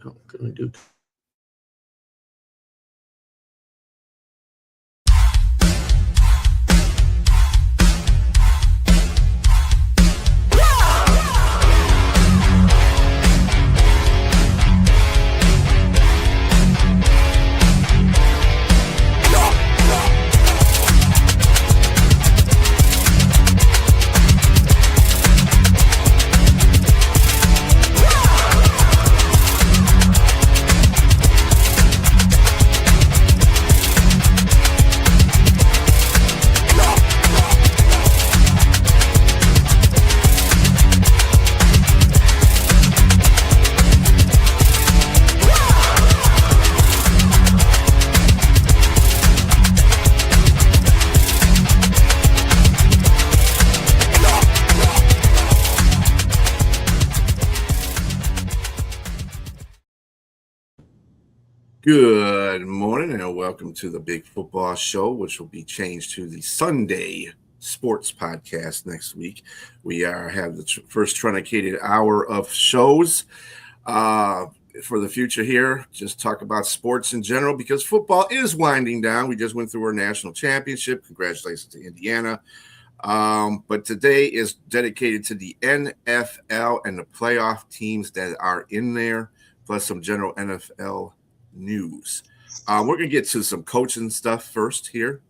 Oh, can we do? Good morning and welcome to the Big Football Show, which will be changed to the Sunday Sports Podcast next week. We have the first truncated hour of shows for the future here. Just talk about sports in general because football is winding down. We just went through our national championship. Congratulations to Indiana. But today is dedicated to the NFL and the playoff teams that are in there, plus some general NFL news. We're going to get to some coaching stuff first here.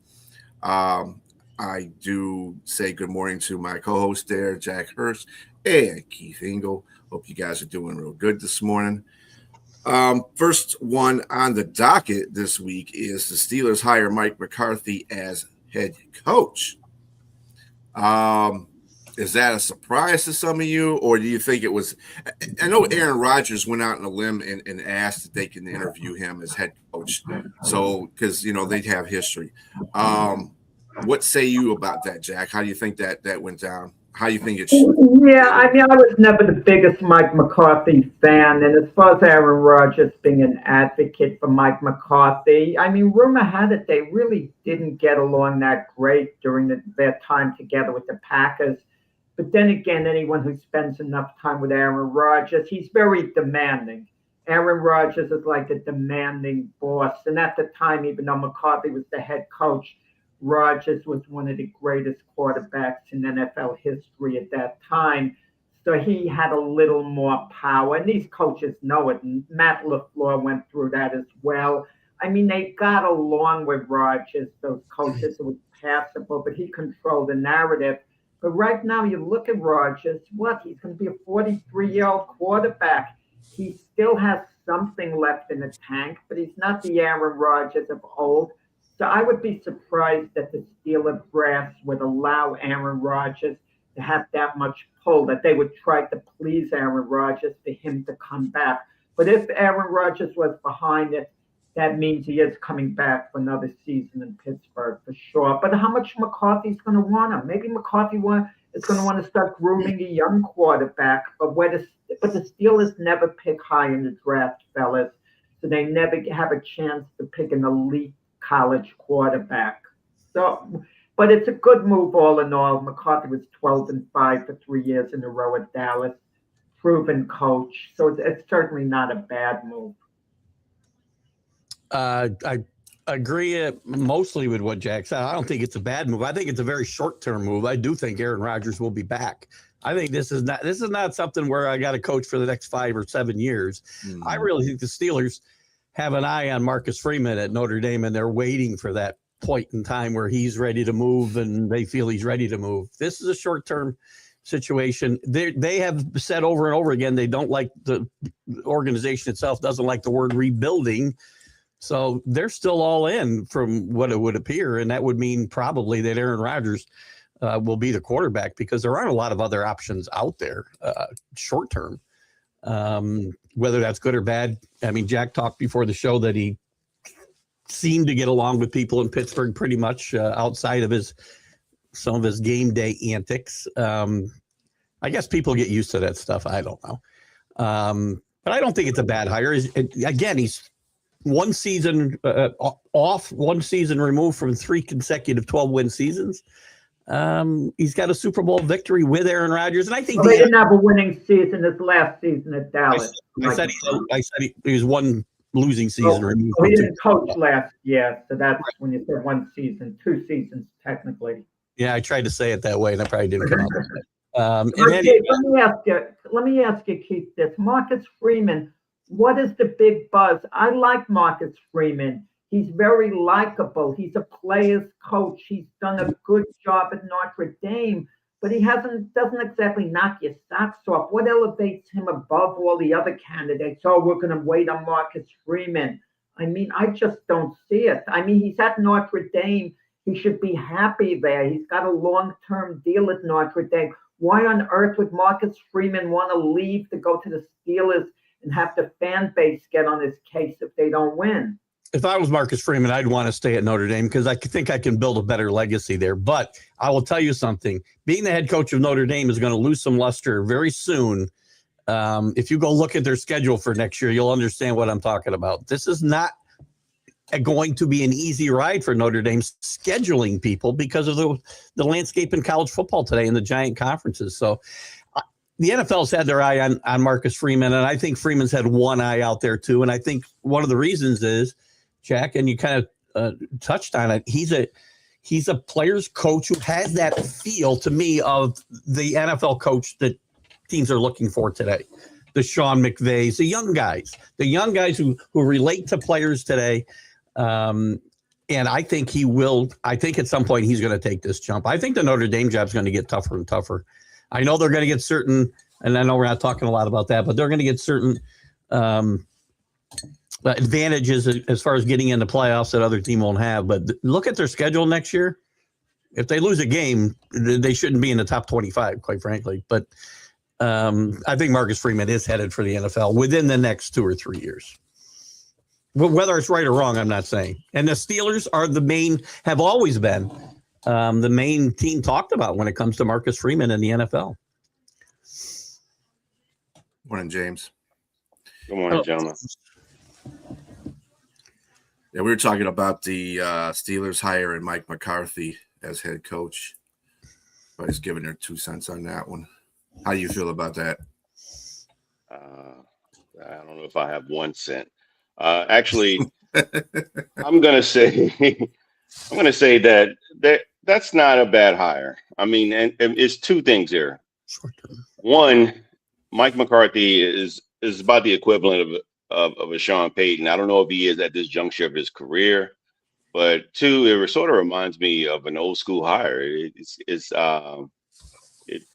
I do say good morning to my co-host there, Jack Hurst and Keith Engel. Hope you guys are doing real good this morning. First one on the docket this week is the Steelers hire Mike McCarthy as head coach. Is that a surprise to some of you, or do you think it was? I know Aaron Rodgers went out on a limb and asked if they can interview him as head coach. So, because they'd have history. What say you about that, Jack? How do you think that went down? How do you think it should? Yeah, I mean, I was never the biggest Mike McCarthy fan, and as far as Aaron Rodgers being an advocate for Mike McCarthy, I mean, rumor had it they really didn't get along that great during their time together with the Packers. But then again, anyone who spends enough time with Aaron Rodgers, he's very demanding. Aaron Rodgers is like a demanding boss. And at the time, even though McCarthy was the head coach, Rodgers was one of the greatest quarterbacks in NFL history at that time. So he had a little more power. And these coaches know it. And Matt LaFleur went through that as well. I mean, they got along with Rodgers, those coaches. It was passable, but he controlled the narrative. But right now, you look at Rodgers, he's going to be a 43-year-old quarterback. He still has something left in the tank, but he's not the Aaron Rodgers of old. So I would be surprised that the Steelers brass would allow Aaron Rodgers to have that much pull, that they would try to please Aaron Rodgers for him to come back. But if Aaron Rodgers was behind it, that means he is coming back for another season in Pittsburgh for sure. But how much McCarthy's going to want him? Maybe McCarthy is going to want to start grooming a young quarterback. But the Steelers never pick high in the draft, fellas. So they never have a chance to pick an elite college quarterback. So, but it's a good move all in all. McCarthy was 12-5 for 3 years in a row at Dallas. Proven coach. So it's certainly not a bad move. I agree mostly with what Jack said. I don't think it's a bad move. I think it's a very short-term move. I do think Aaron Rodgers will be back. I think this is not something where I got to coach for the next 5 or 7 years. Mm-hmm. I really think the Steelers have an eye on Marcus Freeman at Notre Dame, and they're waiting for that point in time where he's ready to move and they feel he's ready to move. This is a short-term situation. They have said over and over again they don't like the organization itself, doesn't like the word rebuilding. So they're still all in from what it would appear. And that would mean probably that Aaron Rodgers will be the quarterback because there aren't a lot of other options out there short term, whether that's good or bad. I mean, Jack talked before the show that he seemed to get along with people in Pittsburgh pretty much outside of some of his game day antics. I guess people get used to that stuff. I don't know. But I don't think it's a bad hire. Again, he's one season off, 1 season removed from 3 consecutive 12-win seasons. He's got a Super Bowl victory with Aaron Rodgers, and I think Well, they didn't have a winning season this last season at Dallas. I said he was one losing season removed. He didn't coach last year, so that's when you said one season, 2 seasons technically. Yeah, I tried to say it that way, and I probably didn't come out. Let me ask you, Keith, this. Marcus Freeman, what is the big buzz? I like Marcus Freeman. He's very likable. He's a player's coach. He's done a good job at Notre Dame, but he doesn't exactly knock your socks off. What elevates him above all the other candidates? Oh, we're going to wait on Marcus Freeman. I mean, I just don't see it. I mean, he's at Notre Dame. He should be happy there. He's got a long-term deal at Notre Dame. Why on earth would Marcus Freeman want to leave to go to the Steelers and have the fan base get on his case if they don't win? If I was Marcus Freeman, I'd want to stay at Notre Dame because I think I can build a better legacy there. But I will tell you something. Being the head coach of Notre Dame is going to lose some luster very soon. If you go look at their schedule for next year, you'll understand what I'm talking about. This is not going to be an easy ride for Notre Dame scheduling people because of the landscape in college football today and the giant conferences. So the NFL's had their eye on Marcus Freeman, and I think Freeman's had one eye out there too. And I think one of the reasons is, Jack, and you kind of touched on it, he's a player's coach who has that feel to me of the NFL coach that teams are looking for today. The Sean McVays, the young guys who relate to players today. And I think I think at some point he's going to take this jump. I think the Notre Dame job's going to get tougher and tougher. I know they're going to get certain, and I know we're not talking a lot about that, but they're going to get certain advantages as far as getting into playoffs that other team won't have. But look at their schedule next year. If they lose a game, they shouldn't be in the top 25, quite frankly. But I think Marcus Freeman is headed for the NFL within the next 2 or 3 years. Whether it's right or wrong, I'm not saying. And the Steelers have always been the main team talked about when it comes to Marcus Freeman in the NFL. Morning, James. Good morning, gentlemen. Yeah, we were talking about the Steelers hiring Mike McCarthy as head coach. I was giving her 2 cents on that one. How do you feel about that? I don't know if I have 1 cent. Actually, I'm gonna say that's not a bad hire. I mean, and it's 2 things here. One, Mike McCarthy is about the equivalent of a Sean Payton. I don't know if he is at this juncture of his career, but 2, it sort of reminds me of an old school hire.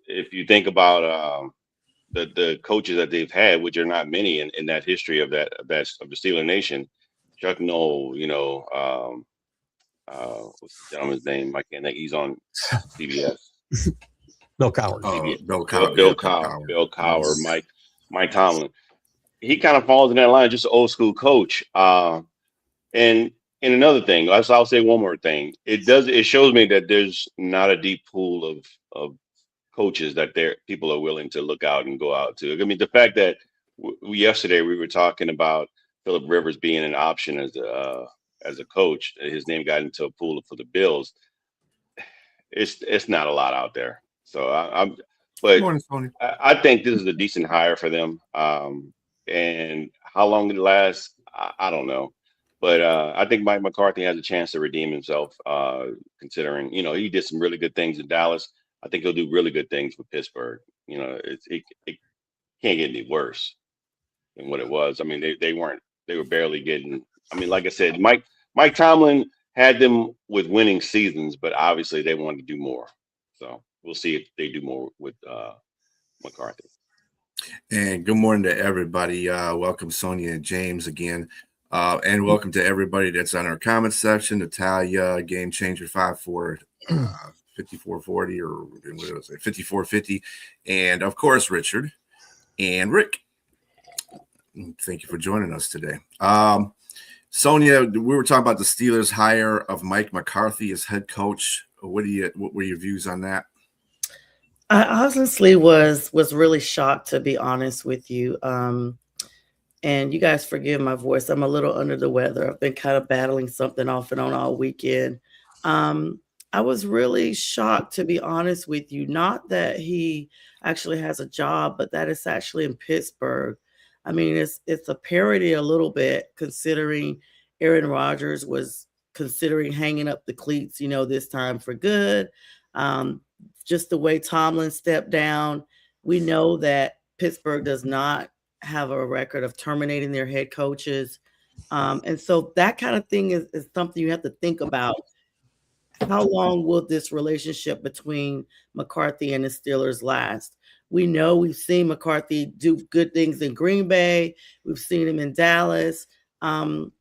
If you think about the coaches that they've had, which are not many in that history of the Steeler Nation, Chuck Noll, what's the gentleman's name? I can't think. He's on CBS. Bill Cowher. Bill Cowher, Mike Tomlin. He kind of falls in that line, just an old school coach. And another thing, I'll say one more thing. It shows me that there's not a deep pool of coaches that people are willing to look out and go out to. I mean, the fact that yesterday we were talking about Phillip Rivers being an option as a coach, his name got into a pool for the Bills. It's not a lot out there. So I think this is a decent hire for them. And how long it lasts, I don't know. But I think Mike McCarthy has a chance to redeem himself, considering, he did some really good things in Dallas. I think he'll do really good things with Pittsburgh. It can't get any worse than what it was. I mean, they were barely getting. I mean, like I said, Mike Tomlin had them with winning seasons, but obviously they wanted to do more. So we'll see if they do more with McCarthy. And good morning to everybody. Welcome, Sonia and James again. And welcome to everybody that's on our comment section. Natalia, Game Changer 54. 5440 or what did I say? 5450. And of course, Richard and Rick. Thank you for joining us today. Sonia, we were talking about the Steelers hire of Mike McCarthy as head coach. What were your views on that? I honestly was really shocked, to be honest with you. And you guys forgive my voice. I'm a little under the weather. I've been kind of battling something off and on all weekend. I was really shocked, to be honest with you. Not that he actually has a job, but that it's actually in Pittsburgh. I mean, it's a parody a little bit, considering Aaron Rodgers was considering hanging up the cleats, this time for good. Just the way Tomlin stepped down, we know that Pittsburgh does not have a record of terminating their head coaches. And so that kind of thing is something you have to think about. How long will this relationship between McCarthy and the Steelers last? We know we've seen McCarthy do good things in Green Bay. We've seen him in Dallas. I'm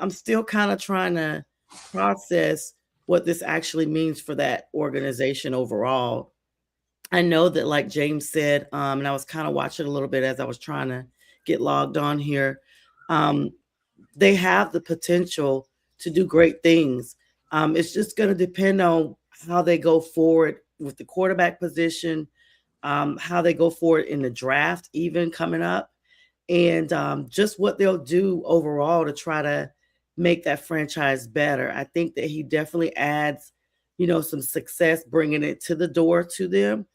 still kind of trying to process what this actually means for that organization overall. I know that, like James said, and I was kind of watching a little bit as I was trying to get logged on here. They have the potential to do great things. It's just going to depend on how they go forward with the quarterback position, how they go forward in the draft, even coming up, and just what they'll do overall to try to make that franchise better. I think that he definitely adds, some success bringing it to the door to them.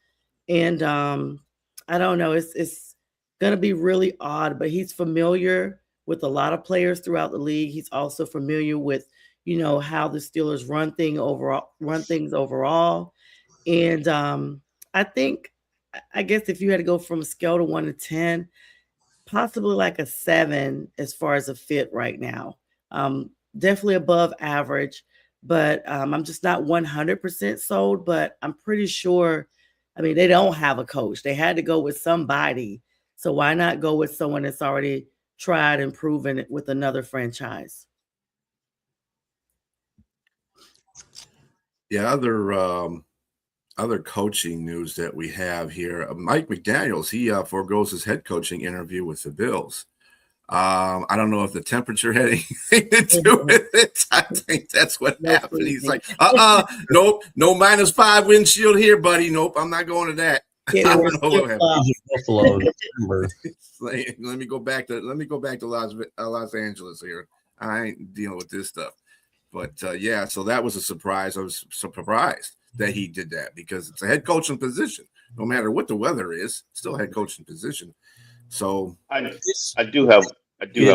And I don't know, it's going to be really odd, but he's familiar with a lot of players throughout the league. He's also familiar with how the Steelers run things overall. And I guess if you had to go from a scale to 1 to 10, possibly like a 7 as far as a fit right now. Definitely above average, but I'm just not 100% sold, but I'm pretty sure, they don't have a coach. They had to go with somebody. So why not go with someone that's already tried and proven it with another franchise? Yeah, other coaching news that we have here. Mike McDaniels, he forgoes his head coaching interview with the Bills. I don't know if the temperature had anything to do with it. I think that's what happened. He's like, nope, no -5 windshield here, buddy. Nope, I'm not going to that. I don't know what happened. Let me go back to Los Angeles here. I ain't dealing with this stuff. But so that was a surprise. I was surprised that he did that because it's a head coaching position. No matter what the weather is, still a head coaching position. So I do have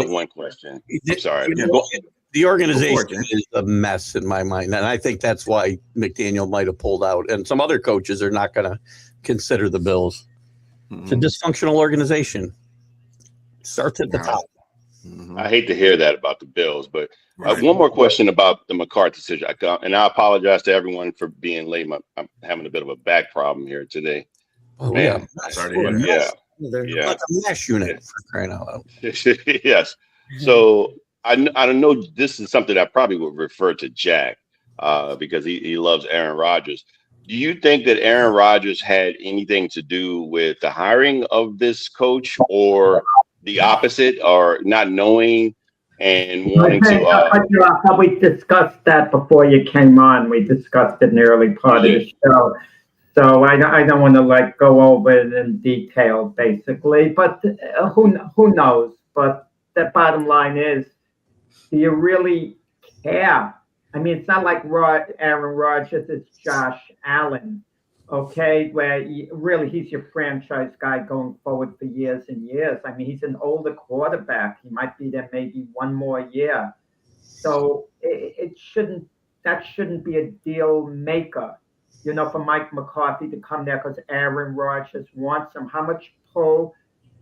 one question. I'm sorry. The organization is a mess in my mind, and I think that's why McDaniel might have pulled out. And some other coaches are not going to consider the Bills. Mm-hmm. It's a dysfunctional organization. Starts at the top. Mm-hmm. I hate to hear that about the Bills, but one more question about the McCarthy decision. And I apologize to everyone for being late. I'm having a bit of a back problem here today. Oh, man. Sorry to hear that. Yeah. Like a MASH unit for crying out loud. Yes. So I know this is something I probably would refer to Jack because he loves Aaron Rodgers. Do you think that Aaron Rodgers had anything to do with the hiring of this coach, or the opposite, or not knowing and wanting to? We discussed that before you came on. We discussed it in the early part of the show. So I don't want to go over it in detail, basically. But who knows? But the bottom line is, do you really care? It's not like Aaron Rodgers is Josh Allen, okay? Where he's your franchise guy going forward for years and years. He's an older quarterback. He might be there maybe one more year. So that shouldn't be a deal maker, for Mike McCarthy to come there because Aaron Rodgers wants him. How much pull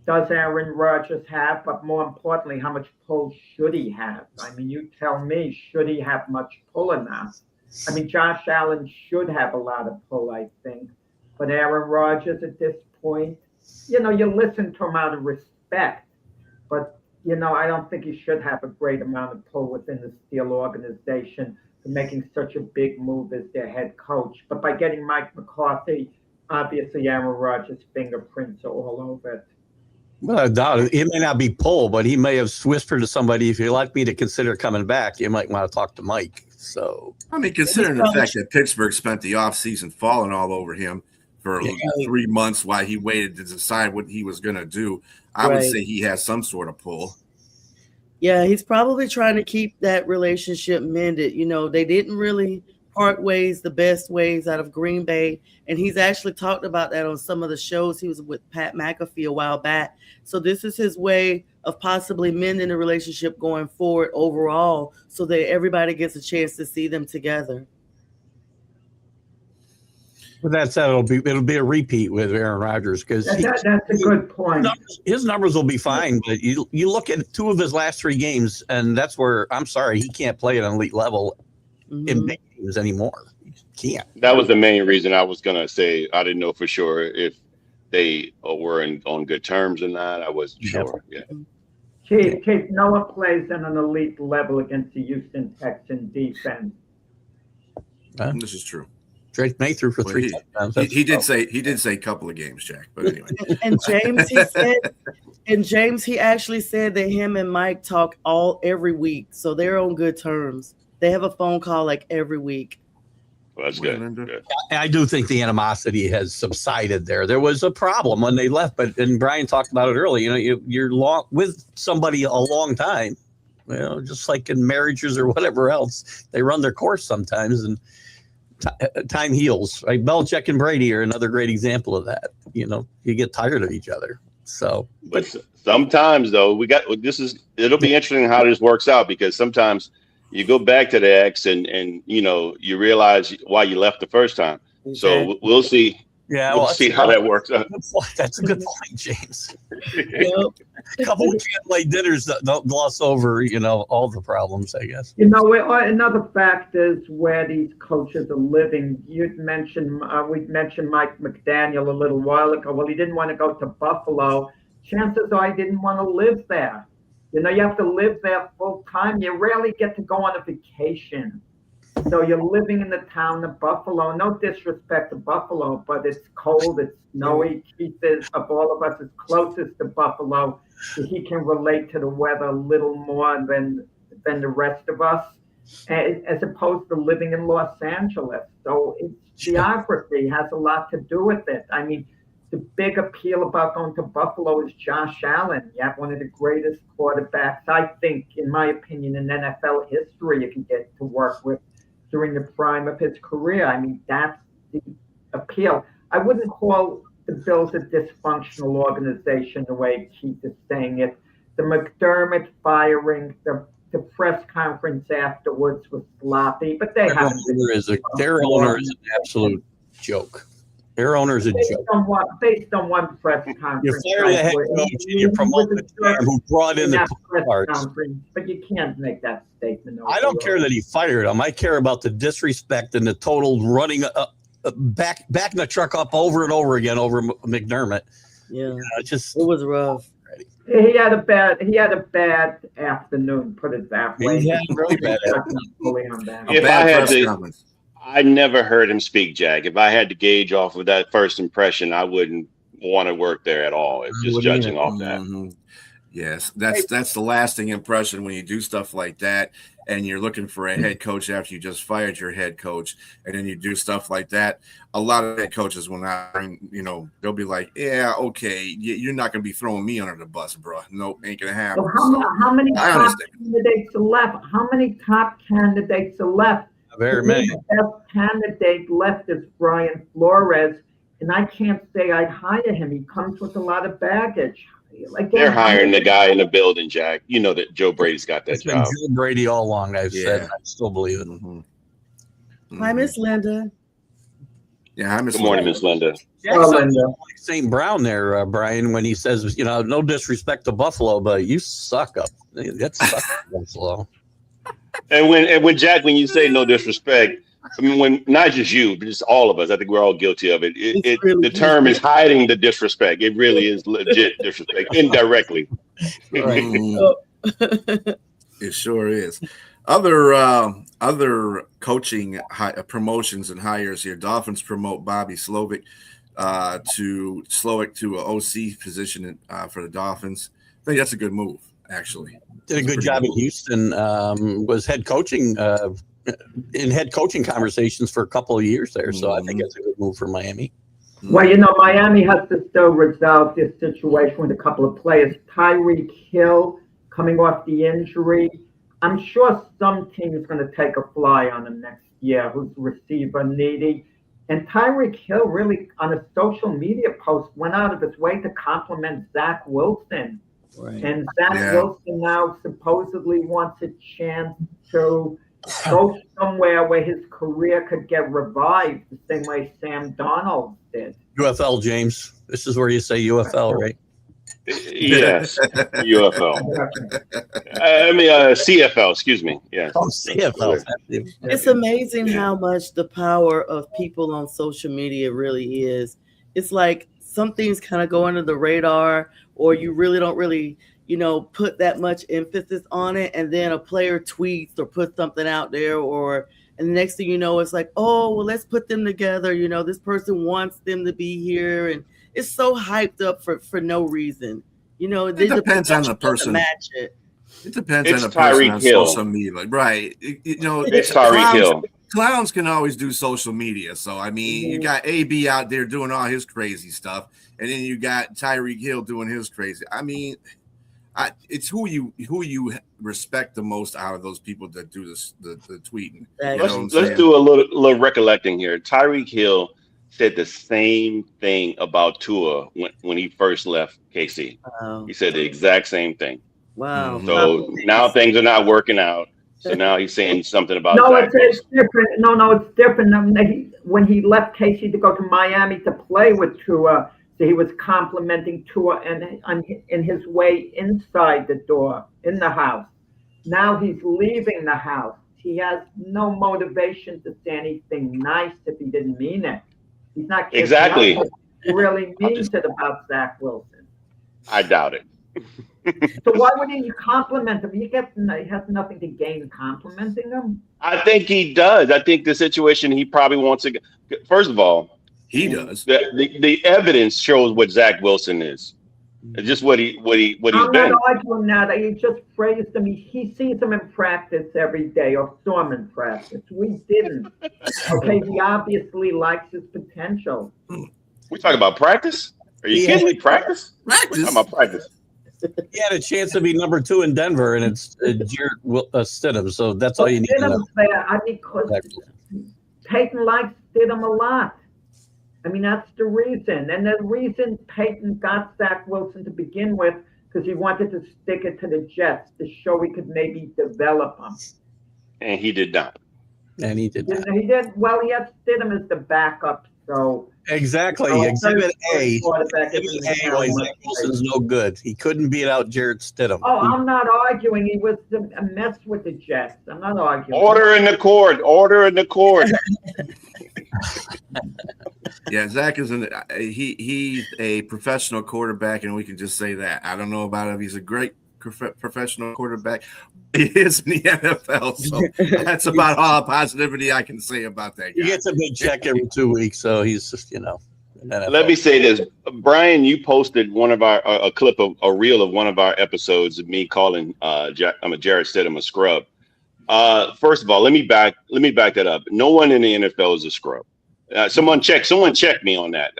does Aaron Rodgers have? But more importantly, how much pull should he have? You tell me, should he have much pull or not? Josh Allen should have a lot of pull, I think. But Aaron Rodgers at this point, you listen to him out of respect. But, I don't think he should have a great amount of pull within the Steel organization for making such a big move as their head coach. But by getting Mike McCarthy, obviously Aaron Rodgers' fingerprints are all over it. Well, I doubt it. It may not be pull, but he may have whispered to somebody, if you'd like me to consider coming back, you might want to talk to Mike. So, considering the fact that Pittsburgh spent the offseason falling all over him for 3 months while he waited to decide what he was going to do, I would say he has some sort of pull. Yeah, he's probably trying to keep that relationship mended. They didn't really part ways the best ways out of Green Bay. And he's actually talked about that on some of the shows. He was with Pat McAfee a while back. So this is his way of possibly mending the relationship going forward overall so that everybody gets a chance to see them together. With that said, it'll be a repeat with Aaron Rodgers because That's a good point. his numbers will be fine. But you look at 2 of his last 3 games, and that's where I'm sorry he can't play at an elite level in big games anymore. He can't. That was the main reason I was gonna say I didn't know for sure if they were on good terms or not. I wasn't sure. Yeah. Keith, Noah plays at an elite level against the Houston Texans defense. This is true. Drake May threw for 3 touchdowns. He did say a couple of games, Jack. But anyway. And James, he actually said that him and Mike talk every week, so they're on good terms. They have a phone call like every week. Well, that's good. I do think the animosity has subsided there. There was a problem when they left, and Brian talked about it earlier. You know, you're long with somebody a long time. You know, just like in marriages or whatever else, they run their course sometimes, and time heals. Right? Belichick and Brady are another great example of that. You know, you get tired of each other. So, but sometimes though, it'll be interesting how this works out because sometimes you go back to the ex and you know you realize why you left the first time. Okay. So we'll see. Yeah, we'll see how that works out. That's a good point, James. A couple of family dinners don't gloss over, you know, all the problems, I guess. You know, another fact is where these coaches are living. You'd mentioned, we mentioned Mike McDaniel a little while ago. Well, he didn't want to go to Buffalo. Chances are he didn't want to live there. You know, you have to live there full time. You rarely get to go on a vacation. So you're living in the town of Buffalo. No disrespect to Buffalo, but it's cold, it's snowy. Keith is, of all of us, is closest to Buffalo. So he can relate to the weather a little more than the rest of us, as opposed to living in Los Angeles. So geography has a lot to do with it. I mean, the big appeal about going to Buffalo is Josh Allen. You have one of the greatest quarterbacks, I think, in my opinion, in NFL history you can get to work with during the prime of his career. I mean, that's the appeal. I wouldn't call the Bills a dysfunctional organization the way Keith is saying it. The McDermott firing, the press conference afterwards was sloppy, but they haven't. Their owner is an absolute joke. Their owner is a joke. Based on one press conference. You fire the head coach and you promote the guy who brought in the press conference, but you can't make that statement. I don't care that he fired him. I care about the disrespect and the total running backing the truck up over and over again over McDermott. Yeah, it was rough. He had a bad afternoon. Put it that way. He had a really bad afternoon. If I had to. I never heard him speak, Jack. If I had to gauge off of that first impression, I wouldn't want to work there at all. If just judging off that. Mm-hmm. Yes, that's the lasting impression when you do stuff like that, and you're looking for a head coach after you just fired your head coach, and then you do stuff like that. A lot of head coaches will not, you know, they'll be like, "Yeah, okay, you're not going to be throwing me under the bus, bro. Nope, ain't going to happen." Well, how many top candidates are left? How many top candidates are left? Very many. The best candidate left is Brian Flores, and I can't say I'd hire him. He comes with a lot of baggage. They're hiring the guy in the building, Jack. You know that Joe Brady's got that job. Joe Brady all along. I've said. I still believe it. Mm-hmm. Hi, Miss Linda. Yeah, hi, Miss. Good morning, Miss Linda. Like St. Brown there, Brian, when he says, you know, no disrespect to Buffalo, but you suck up. That sucks, Buffalo. And when Jack, when you say no disrespect, I mean, when not just you, but just all of us, I think we're all guilty of it. The term is hiding the disrespect. It really is legit disrespect, indirectly. It sure is. Other coaching promotions and hires here. Dolphins promote Bobby Slowick to an OC position for the Dolphins. I think that's a good move, actually. Did a good job in Houston. Was head coaching in head coaching conversations for a couple of years there. So I think that's a good move for Miami. Well, you know, Miami has to still resolve this situation with a couple of players. Tyreek Hill coming off the injury. I'm sure some team is going to take a fly on him next who's receiver needy. And Tyreek Hill really, on a social media post, went out of his way to compliment Zach Wilson. Right. And Zach Yeah. Wilson now supposedly wants a chance to go somewhere where his career could get revived the same way Sam Darnold did. UFL, James. This is where you say UFL, right? Yes, UFL. I mean, CFL. Excuse me. Yes. Oh, CFL. It's amazing how much the power of people on social media really is. It's like some things kind of go under the radar, or you really don't really, put that much emphasis on it. And then a player tweets or puts something out there, and the next thing you know, it's like, oh, well, let's put them together. This person wants them to be here. And it's so hyped up for no reason. It depends on the person. Match it. It depends It's on the person Tyreek on Hill. social media, right? It's Tyreek Hill. Clowns can always do social media. So I mean, you got AB out there doing all his crazy stuff, and then you got Tyreek Hill doing his crazy. I mean, it's who you respect the most out of those people that do this, the tweeting. Let's do a little recollecting here. Tyreek Hill said the same thing about Tua when he first left KC. Wow. He said the exact same thing. Wow. So now things are not working out. So now he's saying something about No, Zach it's different. No, it's different. When he left KC to go to Miami to play with Tua, so he was complimenting Tua and in his way inside the door in the house. Now he's leaving the house. He has no motivation to say anything nice if he didn't mean it. He's not kidding. Exactly. He really means it about Zach Wilson. I doubt it. So why wouldn't you compliment him? He has nothing to gain complimenting him. I think he does. I think the situation he probably wants to. First of all, he does. The evidence shows what Zach Wilson is. It's just what he's been. I'm not arguing that. You just phrased him. He sees him in practice every day, or saw him in practice. We didn't. Okay, he obviously likes his potential. We talking about practice? Are you kidding me? Practice? Practice. We're talking about practice. He had a chance to be number 2 in Denver, and it's Jarrett Stidham. So that's all you need to know. Because Peyton likes Stidham a lot. I mean, that's the reason. And the reason Peyton got Zach Wilson to begin with, because he wanted to stick it to the Jets to show he could maybe develop him. And he did not. And he did that. He did. Well, he had Stidham as the backup, so. Exactly. Exhibit A. Exhibit A was Zach Wilson's no good. He couldn't beat out Jarrett Stidham. Oh, I'm not arguing. He was a mess with the Jets. I'm not arguing. Order in the court. Order in the court. Yeah, Zach is he's a professional quarterback, and we can just say that. I don't know about him. He's a great professional quarterback. He is in the NFL, so that's about all the positivity I can say about that guy. He gets a big check every 2 weeks, so he's just, Let me say this, Brian. You posted one of our a clip of a reel of one of our episodes of me calling Jarrett Stidham a scrub. First of all, let me back that up. No one in the NFL is a scrub. Someone check me on that.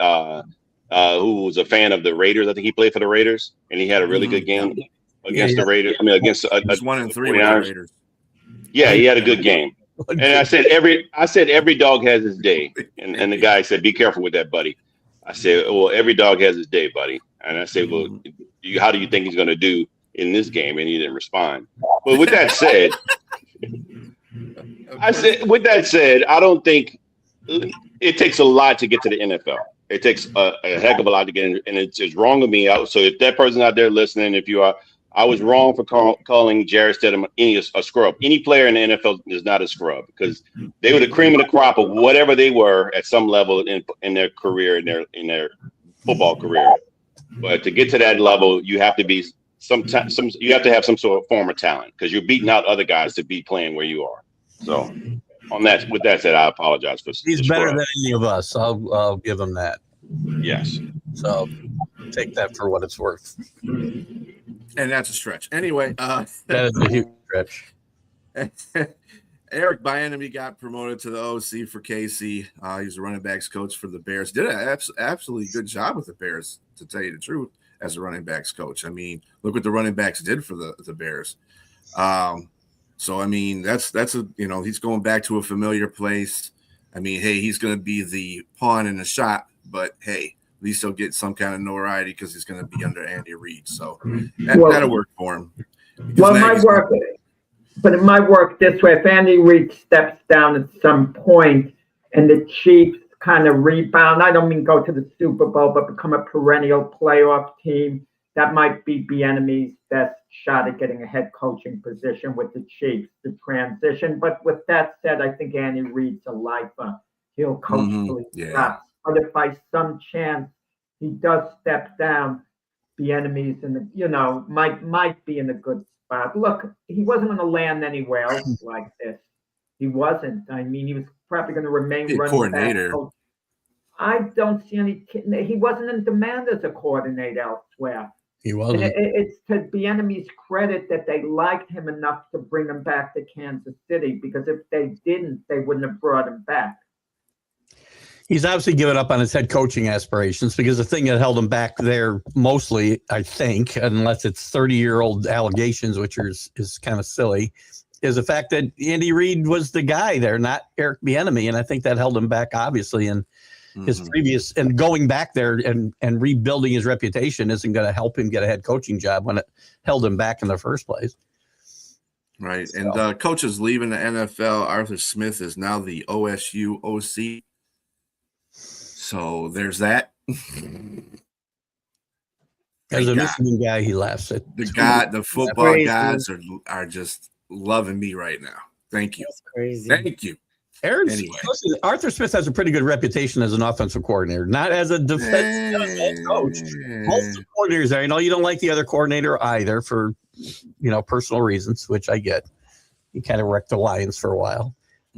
Who was a fan of the Raiders? I think he played for the Raiders, and he had a really good game against the Raiders. I mean, against He's 1-3 with the Raiders. Yeah, he had a good game. And I said every dog has his day. And the guy said, "Be careful with that, buddy." I said, "Well, every dog has his day, buddy." And I said, "Well, how do you think he's going to do in this game?" And he didn't respond. But with that said, I don't think it takes a lot to get to the NFL. It takes a heck of a lot to get in, and it's wrong of me. So if that person out there listening, if you are, I was wrong for calling Jarrett Stidham a scrub. Any player in the NFL is not a scrub, because they were the cream of the crop of whatever they were at some level in their career, in their football career. But to get to that level, you have to be you have to have some sort of form of talent, because you're beating out other guys to be playing where you are. So with that said, I apologize for. He's better than any of us. I'll give him that. Yes. So take that for what it's worth. And that's a stretch. Anyway, that is a huge stretch. Eric Bieniemy got promoted to the OC for KC. He's a running backs coach for the Bears. Did an absolutely good job with the Bears, to tell you the truth, as a running backs coach. I mean, look what the running backs did for the Bears. So I mean, that's a he's going back to a familiar place. I mean, hey, he's going to be the pawn in the shop, but hey, at least he'll get some kind of notoriety because he's going to be under Andy Reid. So that'll work for him. Well, but it might work this way. If Andy Reid steps down at some point and the Chiefs kind of rebound, I don't mean go to the Super Bowl, but become a perennial playoff team, that might be Bieniemy's best shot at getting a head coaching position with the Chiefs, the transition. But with that said, I think Andy Reid's a lifer. He'll coach till he stops. But if by some chance he does step down, Bieniemy's in the, might be in a good spot. Look, he wasn't going to land anywhere else like this. He wasn't. I mean, he was probably going to remain running coordinator. back. I don't see any. He wasn't in demand as a coordinator elsewhere. He wasn't. And it's to Bieniemy's credit that they liked him enough to bring him back to Kansas City, because if they didn't, they wouldn't have brought him back. He's obviously given up on his head coaching aspirations, because the thing that held him back there mostly, I think, unless it's 30-year-old allegations, which is kind of silly, is the fact that Andy Reid was the guy there, not Eric Bieniemy. And I think that held him back, obviously. And his previous, and going back there and rebuilding his reputation isn't going to help him get a head coaching job when it held him back in the first place. Right. So. And coaches leaving the NFL. Arthur Smith is now the OSU OC. So there's that. As a Michigan guy, he laughs at the football gods are just loving me right now. Thank you. That's crazy. Thank you. Listen, Arthur Smith has a pretty good reputation as an offensive coordinator, not as a defensive coach. Most of the coordinators are, you don't like the other coordinator either for, personal reasons, which I get. He kind of wrecked the Lions for a while.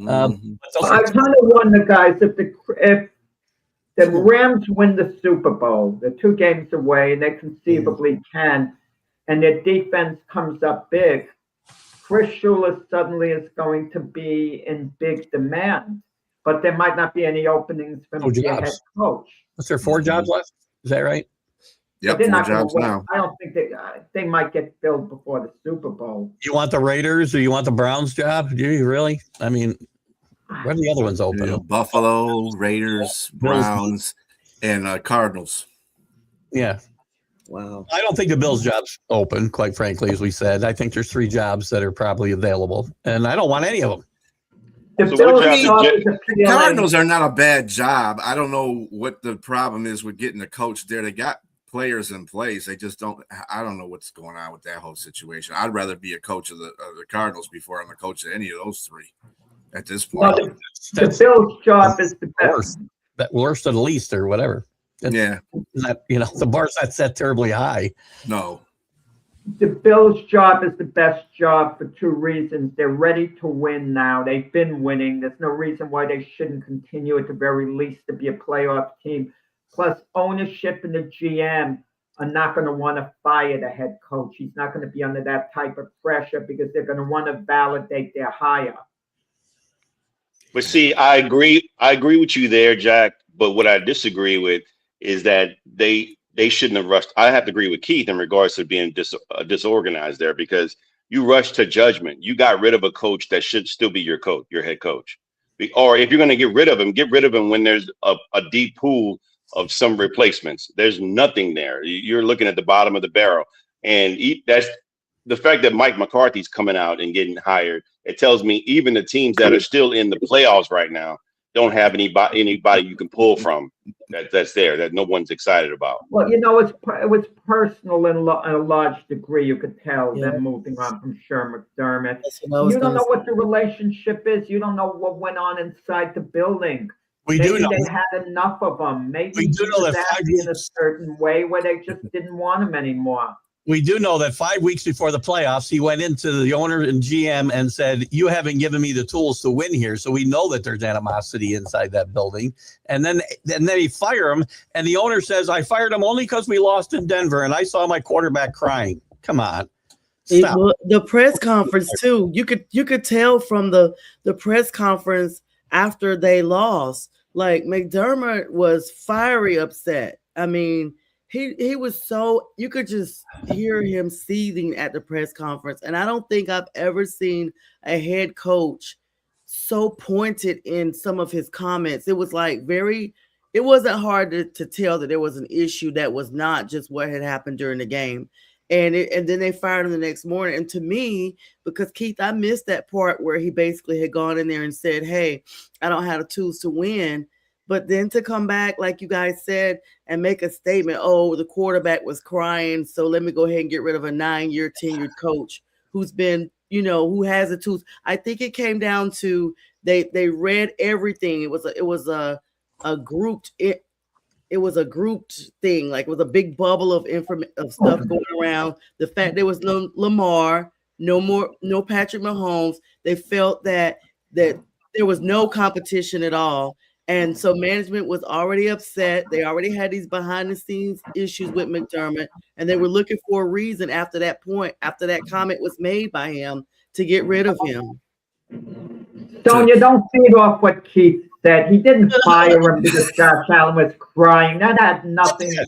I kind of wonder, guys, if the Rams win the Super Bowl, they're 2 games away, and they conceivably can, and their defense comes up big, Chris Shula suddenly is going to be in big demand, but there might not be any openings for him to be a head coach. Was there 4 jobs left? Is that right? Yep, 4 jobs now. I don't think they might get filled before the Super Bowl. You want the Raiders or you want the Browns job? Do you really? I mean, where are the other ones open? Buffalo, Raiders, Browns, and Cardinals. Yeah. Wow. I don't think the Bills job's open, quite frankly, as we said. I think there's 3 jobs that are probably available, and I don't want any of them. The Cardinals are not a bad job. I don't know what the problem is with getting a coach there. They got players in place. They just don't. I don't know what's going on with that whole situation. I'd rather be a coach of the Cardinals before I'm a coach of any of those 3 at this point. Well, the Bills job is the best. Worst of the least, or whatever. Yeah. The bar's not set terribly high. No. The Bills' job is the best job for 2 reasons. They're ready to win now. They've been winning. There's no reason why they shouldn't continue at the very least to be a playoff team. Plus, ownership and the GM are not going to want to fire the head coach. He's not going to be under that type of pressure because they're going to want to validate their hire. But see, I agree with you there, Jack. But what I disagree with is that they shouldn't have rushed. I have to agree with Keith in regards to being disorganized there, because you rushed to judgment. You got rid of a coach that should still be your coach, your head coach. Or if you're going to get rid of him when there's a deep pool of some replacements. There's nothing there. You're looking at the bottom of the barrel. And that's the fact that Mike McCarthy's coming out and getting hired. It tells me even the teams that are still in the playoffs right now don't have anybody you can pull from that's there that no one's excited about. Well, it was personal in a large degree. You could tell them moving on from Sherm McDermott. You don't know what the relationship is. You don't know what went on inside the building. Maybe they had enough of them. Maybe we do know that in a certain way where they just didn't want him anymore. We do know that 5 weeks before the playoffs, he went into the owner and GM and said, "You haven't given me the tools to win here." So we know that there's animosity inside that building. And then he fired him. And the owner says, "I fired him only because we lost in Denver and I saw my quarterback crying." Come on. The press conference too. You could tell from the press conference after they lost, like McDermott was fiery upset. I mean, he was so, you could just hear him seething at the press conference. And I don't think I've ever seen a head coach so pointed in some of his comments. It was like it wasn't hard to tell that there was an issue that was not just what had happened during the game. And then they fired him the next morning. And to me, because Keith, I missed that part where he basically had gone in there and said, hey, I don't have the tools to win. But then to come back, like you guys said, and make a statement, oh, the quarterback was crying, so let me go ahead and get rid of a 9-year tenured coach who's been, who has the tools. I think it came down to they read everything. It was a grouped thing, like it was a big bubble of stuff going around. The fact there was no Lamar, no Patrick Mahomes. They felt that there was no competition at all. And so management was already upset. They already had these behind the scenes issues with McDermott, and they were looking for a reason after that point, after that comment was made by him, to get rid of him. Sonia, don't feed off what Keith said. He didn't fire him because Josh Allen was crying. That had nothing to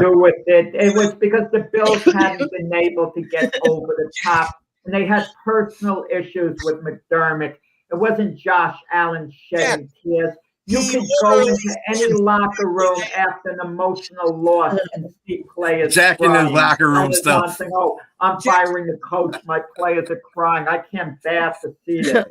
do with it. It was because the Bills hadn't been able to get over the top, and they had personal issues with McDermott. It wasn't Josh Allen shedding tears. You could go into any locker room after an emotional loss and see players Jack crying. in his locker room stuff. Saying, oh, I'm firing the coach. My players are crying. I can't bear to see it.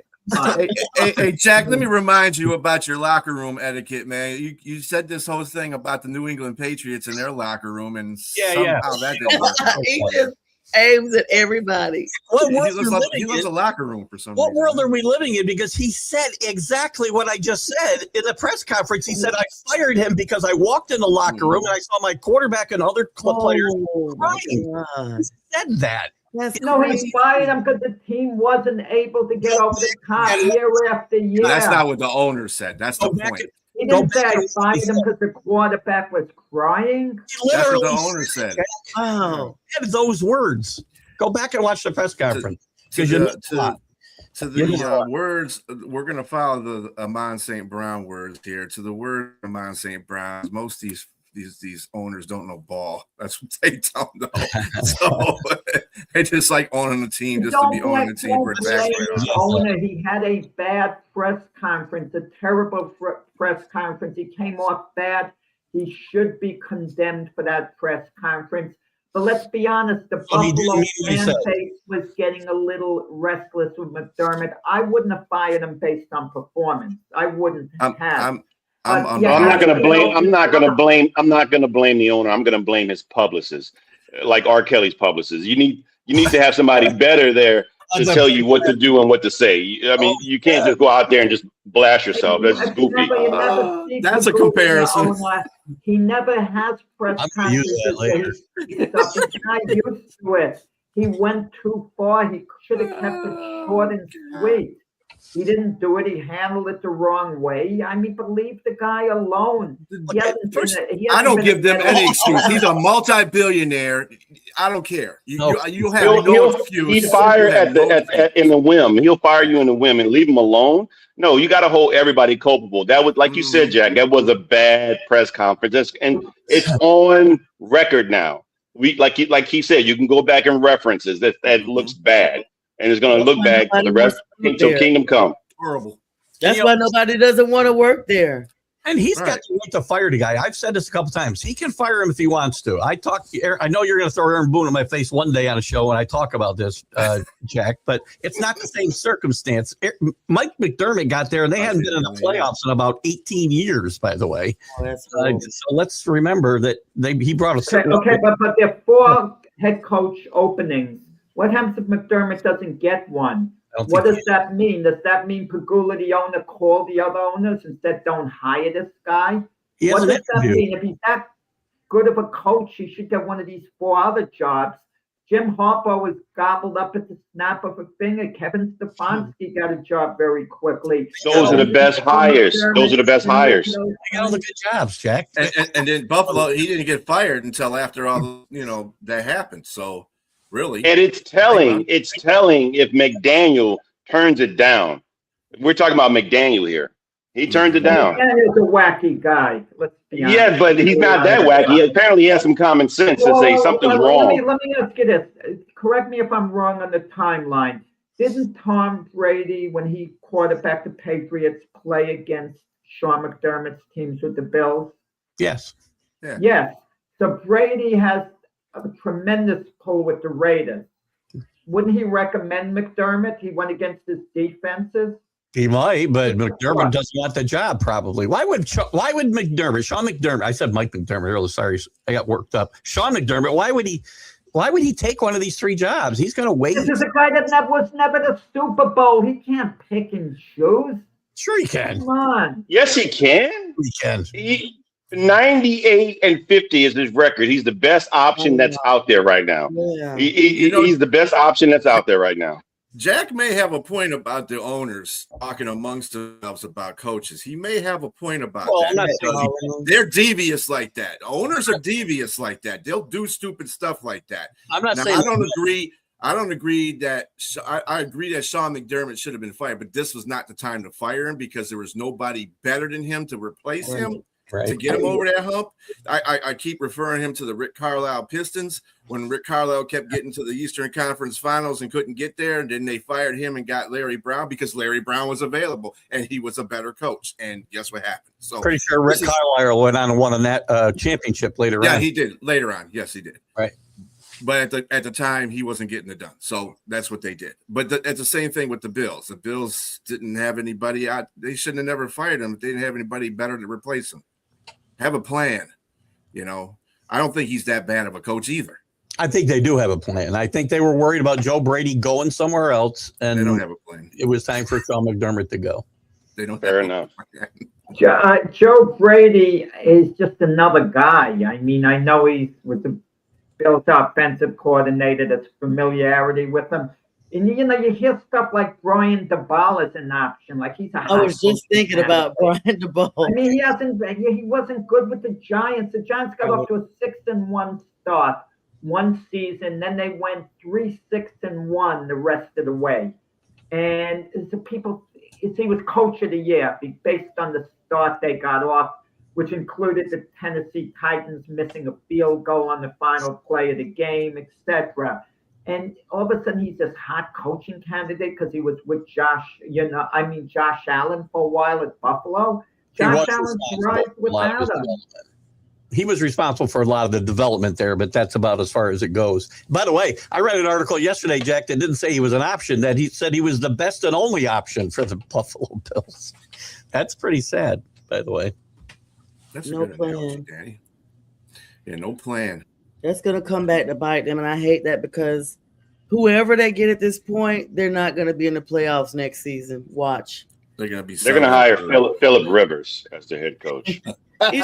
Hey, Jack, let me remind you about your locker room etiquette, man. You said this whole thing about the New England Patriots in their locker room, and somehow that didn't work. He just aims at everybody. What world He loves a locker room for some reason. What world are we living in? Because he said exactly what I just said in the press conference. He said, I fired him because I walked in the locker room and I saw my quarterback and other players crying. He said that. No, he fired him because the team wasn't able to get over the top year after year. That's not what the owner said. That's the point. He didn't say I fired him because the quarterback was crying. That's what the owner said. Oh, those words. Go back and watch the press conference. To the words, we're going to follow the Amon St. Brown words here. To the word Amon St. Brown, most of these owners don't know ball. That's what they don't know. So they just like owning a team just to be owning a team for the owner. He had a bad press conference, a terrible press conference. He came off bad. He should be condemned for that press conference. But let's be honest, the Buffalo fan base was getting a little restless with McDermott. I wouldn't have fired him based on performance. I wouldn't have. I'm not going to blame. I'm not going to blame the owner. I'm going to blame his publicist, like R. Kelly's publicist. You need to have somebody better there to tell you what to do and what to say. I mean, you can't just go out there and just blast yourself. That's just goofy. That's a comparison. He never has press conferences. He's not used to it. He went too far. He should have kept it short and sweet. He didn't do it. He handled it the wrong way. I mean, believe the guy alone. I don't give them any excuse. He's a multi-billionaire. I don't care. You have no excuse. He'd fire in the whim. He'll fire you in the whim and leave him alone. No, you got to hold everybody culpable. That was, like you said, Jack, that was a bad press conference. And it's on record now. Like he said, you can go back and reference it. That looks bad. And it's going to look bad for the rest until Kingdom Come. Horrible. That's why nobody doesn't want to work there. And he's got the right to fire the guy. I've said this a couple times. He can fire him if he wants to. I know you're going to throw Aaron Boone in my face one day on a show when I talk about this, Jack, but it's not the same circumstance. Mike McDermott got there, and they hadn't been in the playoffs in about 18 years, by the way. So let's remember that he brought a certain... Okay, but there are 4 head coach openings. What happens if McDermott doesn't get one? What does that mean? Does that mean Pegula, the owner, call the other owners and said, don't hire this guy? What does that mean? If he's that good of a coach, he should get one of these 4 other jobs. Jim Harbaugh was gobbled up at the snap of a finger. Kevin Stefanski got a job very quickly. Those are the best hires. They got all the good jobs, Jack. And then Buffalo, he didn't get fired until after all that happened. So. Really? And it's telling if McDaniel turns it down. We're talking about McDaniel here. He turns it down. McDaniel's a wacky guy. Let's be honest. Yeah, but he's not that wacky. Apparently, he has some common sense to say something's wrong. Let me ask you this. Correct me if I'm wrong on the timeline. Didn't Tom Brady, when he quarterbacked the Patriots, play against Sean McDermott's teams with the Bills? Yes. Yeah. Yes. So Brady has a tremendous pull with the Raiders. Wouldn't he recommend McDermott? He went against his defenses. He might, but McDermott doesn't want the job probably. Why would McDermott, Sean McDermott, I said Mike McDermott earlier, sorry, I got worked up. Sean McDermott, why would he take one of these 3 jobs? He's going to wait. This is a guy that was never the Super Bowl. He can't pick and choose. Sure he can. Come on. Yes, he can. He can. 98-50 is his record. He's the best option that's out there right now. Yeah. He's the best option that's out there right now. Jack may have a point about the owners talking amongst themselves about coaches. He may have a point about Well, that. I'm not because they're devious like that. Owners are devious like that. They'll do stupid stuff like that. I'm not Now, saying I don't agree that I agree that Sean McDermott should have been fired, but this was not the time to fire him because there was nobody better than him to replace him. Right. To get him over that hump. I keep referring him to the Rick Carlisle Pistons when Rick Carlisle kept getting to the Eastern Conference Finals and couldn't get there. And then they fired him and got Larry Brown because Larry Brown was available and he was a better coach. And guess what happened? So pretty sure Rick Carlisle went on and won that championship later on. Yeah, he did later on. Yes, he did. Right. But at the time, he wasn't getting it done. So that's what they did. But it's the same thing with the Bills. The Bills didn't have anybody out. They shouldn't have never fired him if they didn't have anybody better to replace him. Have a plan. I don't think he's that bad of a coach either. I think they do have a plan. I think they were worried about Joe Brady going somewhere else, and they don't have a plan. It was time for Sean McDermott to go. They don't. Fair enough. Joe Brady is just another guy. I mean, I know he's with the Bills offensive coordinator. That's familiarity with him. And you hear stuff like Brian Daboll is an option. Like he's a. I was just thinking about Brian Daboll. I mean, he wasn't good with the Giants. The Giants got off to a 6-1 start one season. Then they went 3-6-1 the rest of the way. And he was coach of the year based on the start they got off, which included the Tennessee Titans missing a field goal on the final play of the game, etc. And all of a sudden, he's this hot coaching candidate because he was with Josh Allen for a while at Buffalo. Josh Allen thrived without him. He was responsible for a lot of the development there, but that's about as far as it goes. By the way, I read an article yesterday, Jack, that didn't say he was an option, that he said he was the best and only option for the Buffalo Bills. That's pretty sad, by the way. That's no a good analogy, Danny. Yeah, no plan. That's going to come back to bite them, and I hate that because whoever they get at this point, they're not going to be in the playoffs next season. Watch. They're going to hire Phillip Rivers as the head coach. He's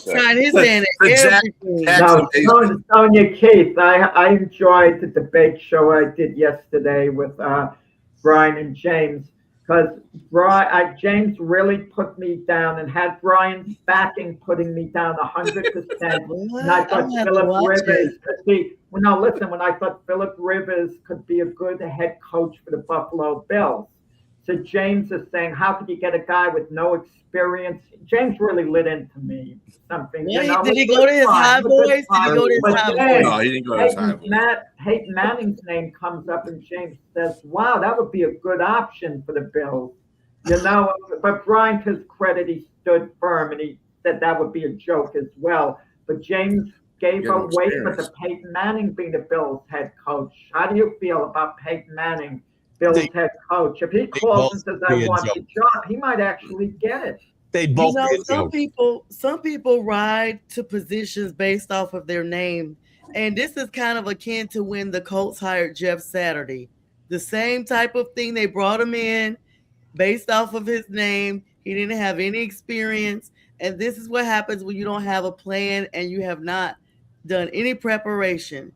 trying his hand at everything. Sonia Keith, I enjoyed the debate show I did yesterday with Brian and James because James really put me down and had Brian's backing putting me down 100%. And I thought Phillip Rivers could be. Well, no, listen. When I thought Phillip Rivers could be a good head coach for the Buffalo Bills, so James is saying, how could you get a guy with no experience? James really lit into me something. Yeah, did he go to his high voice? No, he didn't go to his high voice. Peyton Manning's name comes up, and James says, "Wow, that would be a good option for the Bills." But Brian, to his credit, he stood firm, and he said that would be a joke as well. But James gave away for the Peyton Manning being the Bills head coach. How do you feel about Peyton Manning, Bills head coach? If he calls and says, "I want the job," he might actually get it. They'd both some people ride to positions based off of their name. And this is kind of akin to when the Colts hired Jeff Saturday. The same type of thing. They brought him in based off of his name. He didn't have any experience. And this is what happens when you don't have a plan and you have not done any preparation.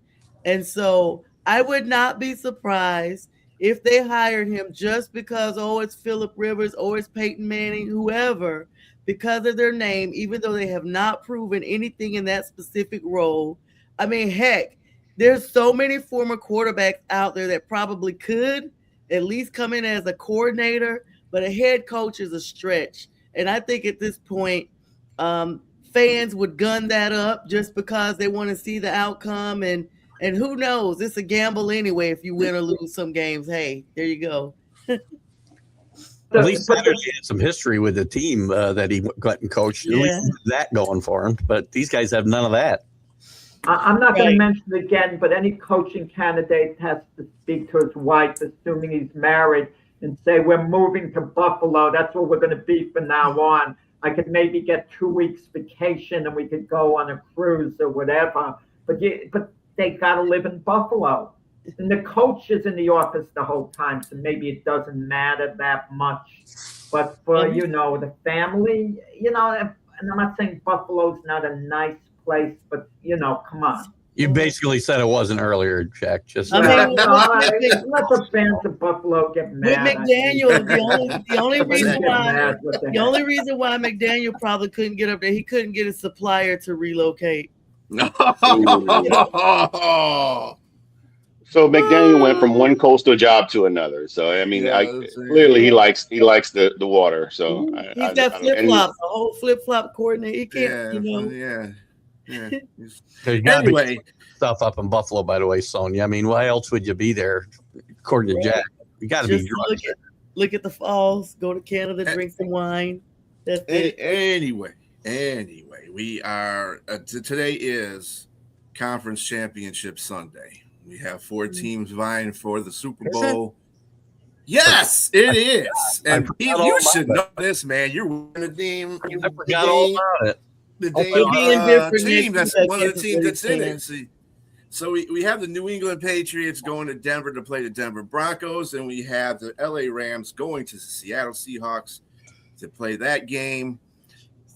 And so I would not be surprised if they hired him just because, it's Phillip Rivers, it's Peyton Manning, whoever, because of their name, even though they have not proven anything in that specific role. I mean, heck, there's so many former quarterbacks out there that probably could at least come in as a coordinator, but a head coach is a stretch. And I think at this point, fans would gun that up just because they want to see the outcome, and who knows? It's a gamble anyway. If you win or lose some games, hey, there you go. At least Saturday had some history with the team that he went and coached. At least that going for him. But these guys have none of that. I'm not going to mention it again, but any coaching candidate has to speak to his wife, assuming he's married, and say, we're moving to Buffalo. That's what we're going to be from now on. I could maybe get 2 weeks vacation and we could go on a cruise or whatever. But they got to live in Buffalo. And the coach is in the office the whole time, so maybe it doesn't matter that much. But for, the family, and I'm not saying Buffalo's not a nice place, but, come on. You basically said it wasn't earlier, Jack. Just let the fans of Buffalo get mad. With McDaniel, the only reason why McDaniel probably couldn't get up there, he couldn't get a supplier to relocate. So McDaniel went from one coastal job to another. So I mean, clearly he likes the water. So he's got flip flops, a whole flip flop coordinator. He can't, Yeah. Anyway, stuff up in Buffalo, by the way, Sonia. I mean, why else would you be there? According to Jack, you got to be drunk. Look at the falls. Go to Canada, drink some wine. That's it. Anyway, we are today is Conference Championship Sunday. We have 4 teams vying for the Super Bowl. Yes, it is. And you should know this, man. You're winning the team. I forgot all about it. The team that's one of the teams that's in it. So we have the New England Patriots going to Denver to play the Denver Broncos, and we have the LA Rams going to the Seattle Seahawks to play that game.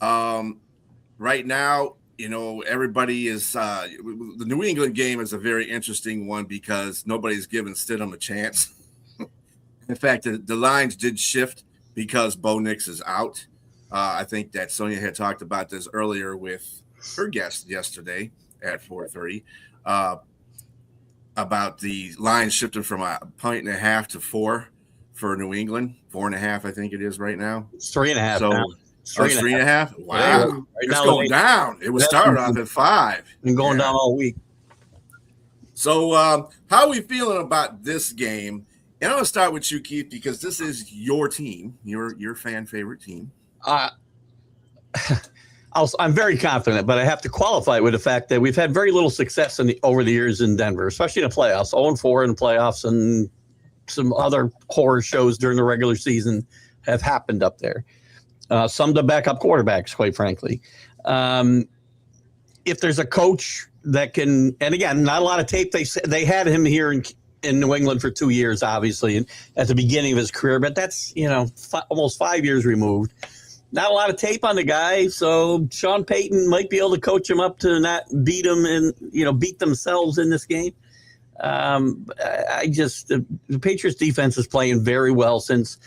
Right now, everybody is the New England game is a very interesting one because nobody's given Stidham a chance. In fact, the lines did shift because Bo Nix is out. I think that Sonia had talked about this earlier with her guest yesterday at 4:30 about the line shifting from 1.5 to 4 for New England. 4.5, I think it is right now. It's 3.5. So. Now. It's 3.5. Wow, right it's going down. It was started off at 5. Been going down all week. So, how are we feeling about this game? And I'm going to start with you, Keith, because this is your team, your fan favorite team. I'm very confident, but I have to qualify it with the fact that we've had very little success over the years in Denver, especially in the playoffs. 0-4 in the playoffs, and some other horror shows during the regular season have happened up there. Some to backup quarterbacks, quite frankly. If there's a coach that can, and again, not a lot of tape. They had him here in New England for 2 years, obviously, and at the beginning of his career, but that's almost 5 years removed. Not a lot of tape on the guy, so Sean Payton might be able to coach him up to not beat him and beat themselves in this game. The Patriots defense is playing very well since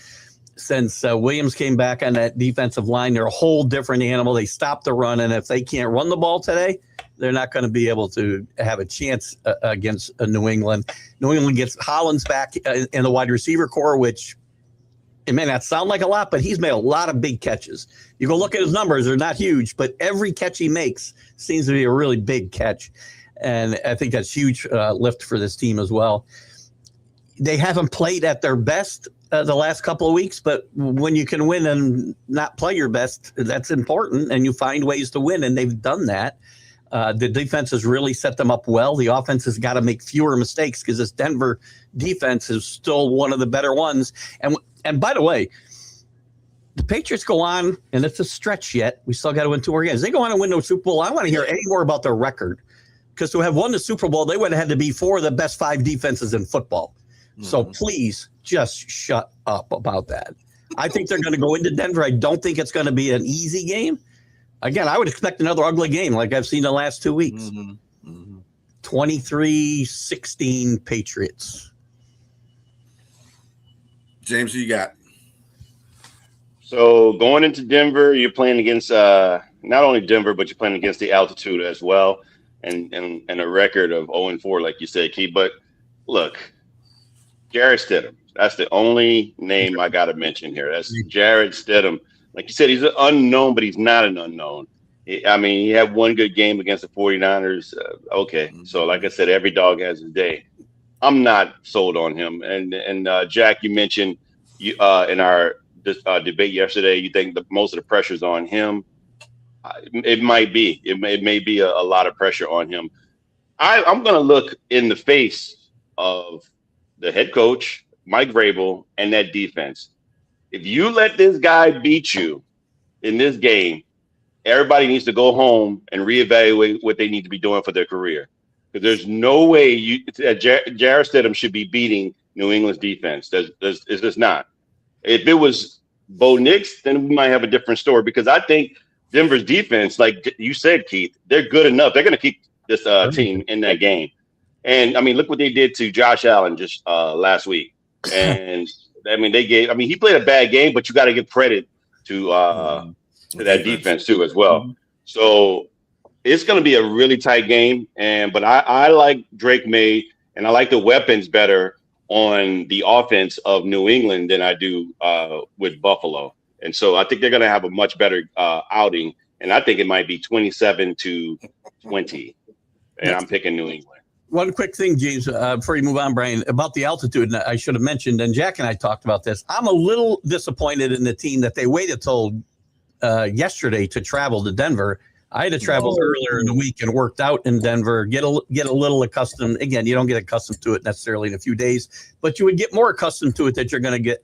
Williams came back on that defensive line. They're a whole different animal. They stopped the run, and if they can't run the ball today, they're not going to be able to have a chance against New England. New England gets Hollins back in the wide receiver core, which it may not sound like a lot, but he's made a lot of big catches. You go look at his numbers; they're not huge, but every catch he makes seems to be a really big catch, and I think that's huge lift for this team as well. They haven't played at their best the last couple of weeks, but when you can win and not play your best, that's important, and you find ways to win, and they've done that. The defense has really set them up well. The offense has got to make fewer mistakes because this Denver defense is still one of the better ones. And by the way, the Patriots go on, and it's a stretch yet. We still got to win 2 more games. They go on and win the Super Bowl. I want to hear any more about their record, because to have won the Super Bowl, they would have had to be 4 of the best 5 defenses in football. So please just shut up about that. I think they're going to go into Denver. I don't think it's going to be an easy game. Again, I would expect another ugly game like I've seen the last 2 weeks. 23-16 Patriots. James, who you got? So going into Denver, you're playing against not only Denver, but you're playing against the altitude as well, and a record of 0-4, like you said, Keith. But look, Jarrett Stidham. That's the only name I got to mention here. That's Jarrett Stidham. Like you said, he's an unknown, but he's not an unknown. I mean, he had one good game against the 49ers. Okay. So, like I said, every dog has his day. I'm not sold on him. And Jack, you mentioned you in our debate yesterday, you think most of the pressure's on him. It might be. It may be a lot of pressure on him. I'm going to look in the face of the head coach, Mike Vrabel, and that defense. If you let this guy beat you in this game, everybody needs to go home and reevaluate what they need to be doing for their career. Because there's no way Jarrett Stidham should be beating New England's defense. It's just not. If it was Bo Nix, then we might have a different story. Because I think Denver's defense, like you said, Keith, they're good enough. They're going to keep this team in that game. And, I mean, look what they did to Josh Allen just last week. And, I mean, he played a bad game, but you got to give credit to that defense, too, as well. So it's going to be a really tight game. But I like Drake May, and I like the weapons better on the offense of New England than I do with Buffalo. And so I think they're going to have a much better outing. And I think it might be 27-20. And I'm picking New England. One quick thing, James, before you move on, Brian, about the altitude, and I should have mentioned, and Jack and I talked about this. I'm a little disappointed in the team that they waited till yesterday to travel to Denver. I had to travel earlier in the week and worked out in Denver, get a little accustomed. Again, you don't get accustomed to it necessarily in a few days, but you would get more accustomed to it that you're going to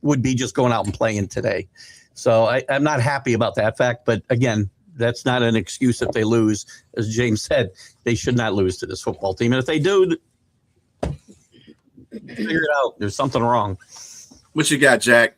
would be just going out and playing today. So I'm not happy about that fact, but again, that's not an excuse if they lose. As James said, they should not lose to this football team. And if they do, figure it out. There's something wrong. What you got, Jack?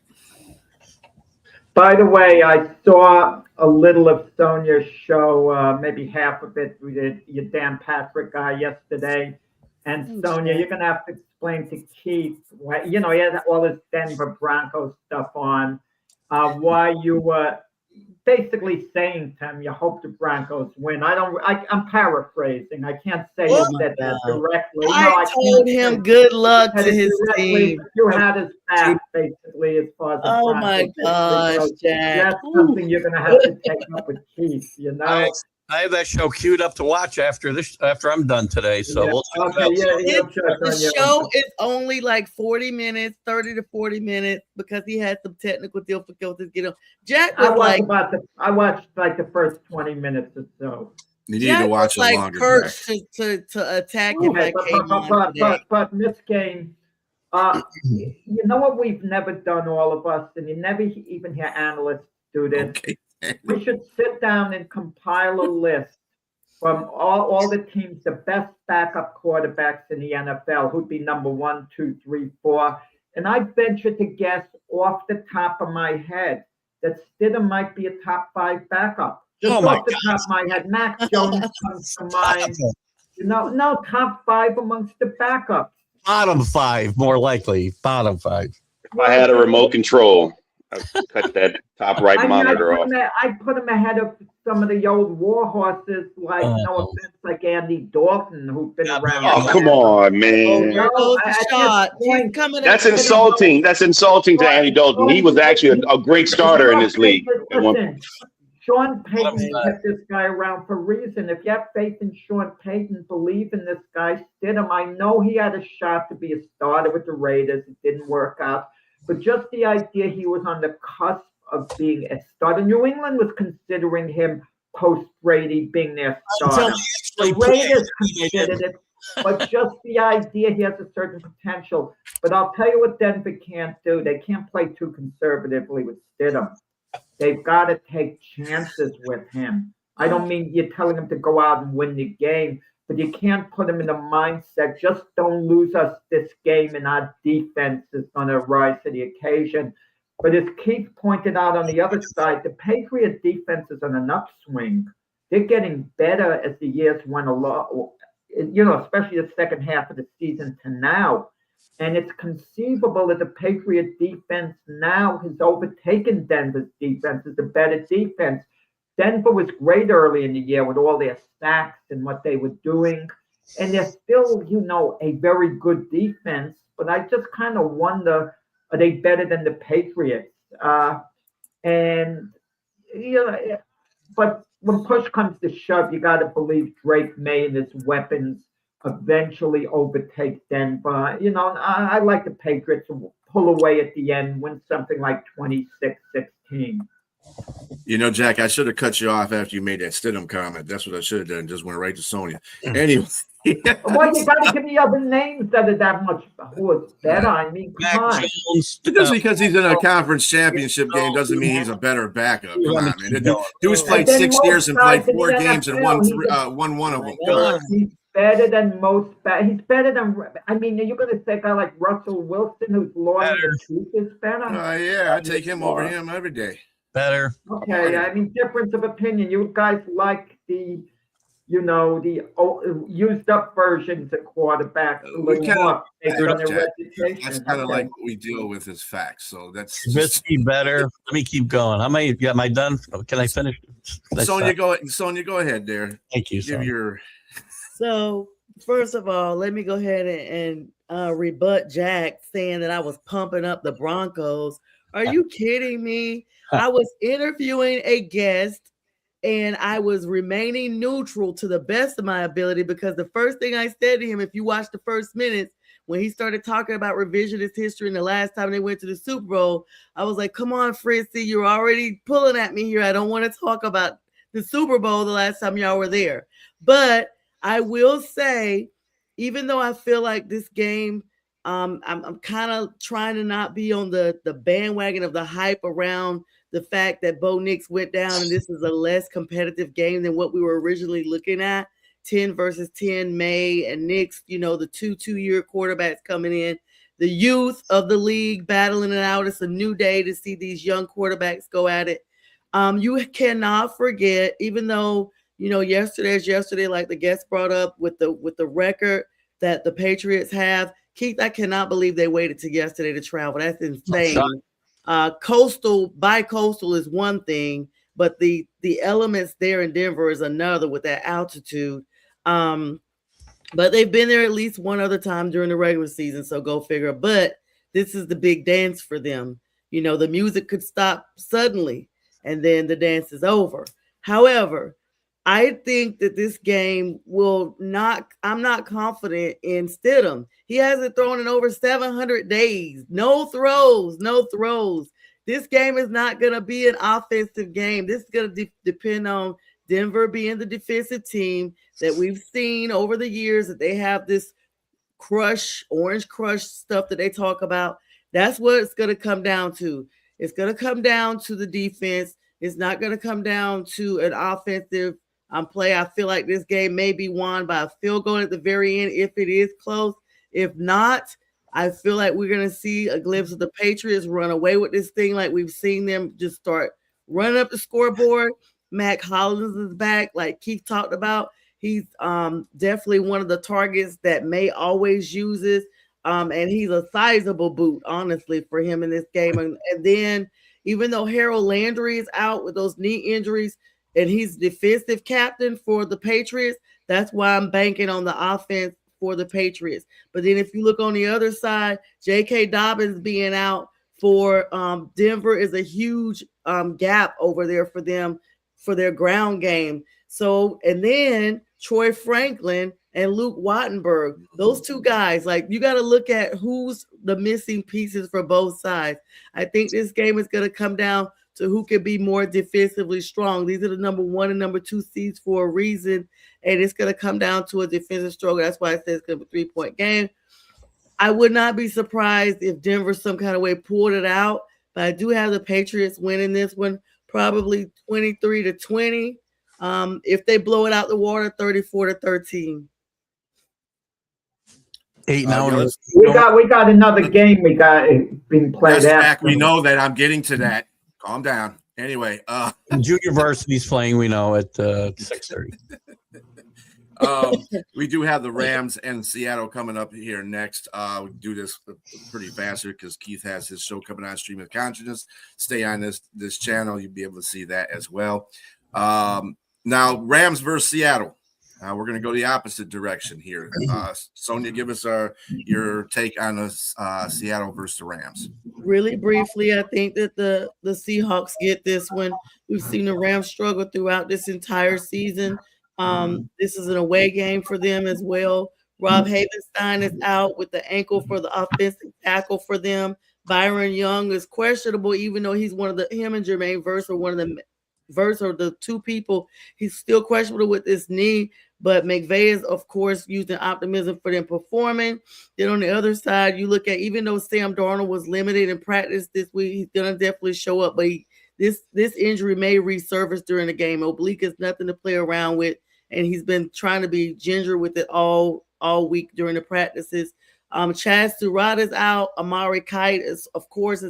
By the way, I saw a little of Sonia's show, maybe half of it. We did your Dan Patrick guy yesterday. And Sonia, you're going to have to explain to Keith, why, he has all this Denver Broncos stuff on, why you were basically saying to him, you hope the Broncos win. I'm paraphrasing. I can't say you said that directly. I told him good luck to his team. You had his back, basically, as far as the Oh my gosh, Jack. That's something you're going to have to take up with Keith, I have that show queued up to watch after I'm done today. So we'll check it out. The show is only like 40 minutes, 30 to 40 minutes, because he had some technical difficulties get him. Jack was I watched like the first 20 minutes or so. You need to watch it longer. Perched to attack him. But Miss Game, you know what we've never done, all of us, and you never even hear analysts do this. Okay. We should sit down and compile a list from all the teams, the best backup quarterbacks in the NFL, who'd be number 1, 2, 3, 4. And I venture to guess off the top of my head that Stidham might be a top 5 backup. Just off the top of my head, Mac Jones comes to mind. No, top 5 amongst the backups. Bottom 5, more likely. Bottom 5. If I had a remote control, I'd cut that top right monitor off. I put him ahead of some of the old war horses, like no offense, like Andy Dalton, who've been around. Oh, come on, man. That's insulting. That's insulting to Andy Dalton. He was actually a great starter in this league. Listen, Sean Payton kept this guy around for a reason. If you have faith in Sean Payton, believe in this guy, Stidham. I know he had a shot to be a starter with the Raiders. It didn't work out. But just the idea he was on the cusp of being a starter. New England was considering him post-Brady being their starter. The Raiders considered it, but just the idea he has a certain potential. But I'll tell you what Denver can't do. They can't play too conservatively with Stidham. They've got to take chances with him. I don't mean you're telling him to go out and win the game, but you can't put him in the mindset, just don't lose us this game and our defense is going to rise to the occasion. But as Keith pointed out on the other side, the Patriot defense is on an upswing. They're getting better as the years went along, especially the second half of the season to now. And it's conceivable that the Patriot defense now has overtaken Denver's defense as a better defense. Denver was great early in the year with all their sacks and what they were doing. And they're still, a very good defense. But I just kind of wonder, are they better than the Patriots? but when push comes to shove, you got to believe Drake May and his weapons eventually overtake Denver. You know, I like the Patriots to pull away at the end, win something like 26-16. You know, Jack, I should have cut you off after you made that Stidham comment. That's what I should have done. Just went right to Sonya. Anyway. Well, you got to give me other names that are that much who is better. I mean, come on. Jones, Just because he's in a conference championship game doesn't mean he's a better backup. Come on, man. Dude's played 6 years and played 4 games and won one of them. Come on. He's better than most. He's better than. I mean, you're going to say a guy like Russell Wilson, who's lost the truth, is better. Yeah, I take him over him every day. Better. Okay, I mean, difference of opinion. You guys like the, you know, the used up versions of quarterback. That's kind of like what we deal with as facts. So that's Trubisky better. Let me keep going. Am I done? Can I finish? Sonya, go ahead there. Thank you. Give your. So first of all, let me go ahead and rebut Jack saying that I was pumping up the Broncos. Are you kidding me? I was interviewing a guest and I was remaining neutral to the best of my ability because the first thing I said to him, if you watch the first minutes, when he started talking about revisionist history and the last time they went to the Super Bowl, I was like, come on, Fritzy, you're already pulling at me here. I don't want to talk about the Super Bowl the last time y'all were there. But I will say, even though I feel like this game, I'm kind of trying to not be on the bandwagon of the hype around the fact that Bo Nix went down and this is a less competitive game than what we were originally looking at. 10 versus 10, May and Nix, you know, the two-year quarterbacks coming in, the youth of the league battling it out. It's a new day to see these young quarterbacks go at it. You cannot forget, even though, you know, yesterday is yesterday, like the guest brought up with the record that the Patriots have. Keith, I cannot believe they waited till yesterday to travel. That's insane. Bi-coastal is one thing, but the elements there in Denver is another with that altitude. But they've been there at least one other time during the regular season, so go figure. But this is the big dance for them. You know, the music could stop suddenly, and then the dance is over. However, I think that this game will not – I'm not confident in Stidham. He hasn't thrown in over 700 days. No throws. This game is not going to be an offensive game. This is going to depend on Denver being the defensive team that we've seen over the years, that they have this orange crush stuff that they talk about. That's what it's going to come down to. It's going to come down to the defense. It's not going to come down to an offensive play. I feel like this game may be won by a field goal at the very end if it is close. If not, I feel like we're going to see a glimpse of the Patriots run away with this thing like we've seen them just start running up the scoreboard. Mac Hollins is back, like Keith talked about. He's definitely one of the targets that May always uses, and he's a sizable boot, honestly, for him in this game. And then even though Harold Landry is out with those knee injuries, and he's defensive captain for the Patriots, that's why I'm banking on the offense for the Patriots. But then if you look on the other side, J.K. Dobbins being out for Denver is a huge gap over there for them for their ground game. So, and then Troy Franklin and Luke Wattenberg, those two guys, like you got to look at who's the missing pieces for both sides. I think this game is going to come down to who can be more defensively strong. These are the number 1 and number 2 seeds for a reason, and it's going to come down to a defensive struggle. That's why I said it's going to be a 3-point game. I would not be surprised if Denver some kind of way pulled it out, but I do have the Patriots winning this one, probably 23-20. If they blow it out the water, 34-13. 8 now. We got another game we got being played out. We know that. I'm getting to that. Calm down. Anyway, Junior Varsity's playing, we know, at 6:30. We do have the Rams and Seattle coming up here next. We do this pretty faster because Keith has his show coming on, Stream of Consciousness. Stay on this channel. You'll be able to see that as well. Now, Rams versus Seattle. We're going to go the opposite direction here. Sonia, give us your take on the Seattle versus the Rams. Really briefly, I think that the Seahawks get this one. We've seen the Rams struggle throughout this entire season. This is an away game for them as well. Rob Havenstein is out with the ankle for the offensive tackle for them. Byron Young is questionable, even though he's him and Jermaine Verse are one of the two people. He's still questionable with his knee, but McVay is, of course, using optimism for them performing. Then on the other side, you look at, even though Sam Darnold was limited in practice this week, he's going to definitely show up, but this injury may resurface during the game. Oblique is nothing to play around with, and he's been trying to be ginger with it all week during the practices. Chaz Surratt is out. Amari Kite is